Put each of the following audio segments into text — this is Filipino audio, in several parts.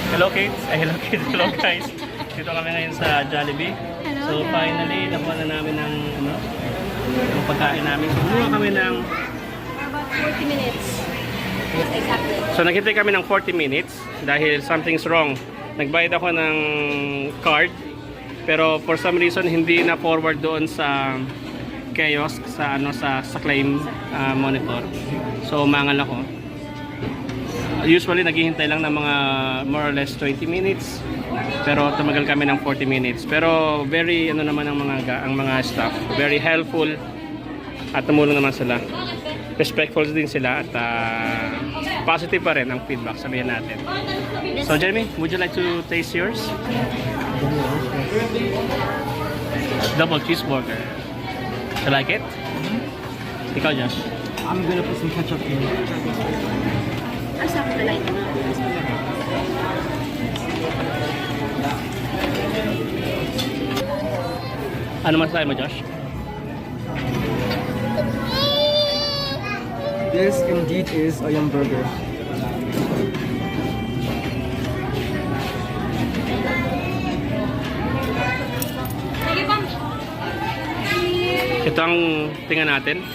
Hello kids, hello kids, hello guys. Dito kami ngayon sa Jollibee. So finally, nakuha na namin ng yung pagkain namin. So kumuha kami ng About 40 minutes. Yes, exactly. So naghintay kami ng 40 minutes dahil something's wrong. Nagbayad ako ng card pero for some reason hindi na forward doon sa kiosk sa claim monitor. So umangal ako. Usually naghihintay lang ng mga more or less 20 minutes pero tumagal kami ng 40 minutes. Pero very naman ang mga staff, very helpful at tumulong naman sila. Respectful din sila at positive pa rin ang feedback, sabihin natin. So Jeremy, would you like to taste yours? Double cheeseburger. You like it? Ikaw, Josh? I'm gonna put some ketchup in. Asa ko like. Ano masasabi mo, Josh? This indeed is a yum burger. Ito ang tingnan natin.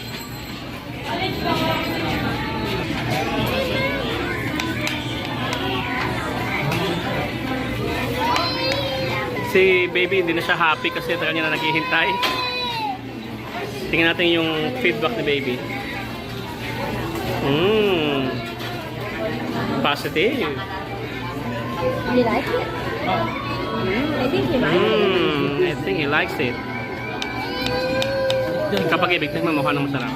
Si baby hindi na siya happy kasi tagal niya na naghihintay. Tingnan natin yung feedback ni baby. Positive. You like it? I think you like it. I think he likes it. Kapag ibig, tingnan mo mukha ng masarap.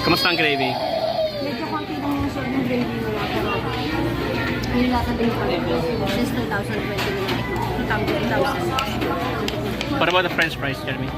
Kamusta ang gravy? Medyo konti lang yung sort ng gravy nila, pero yun lahat na din pa. Since 2020 nila, 2000. What about the french fries, Jeremy?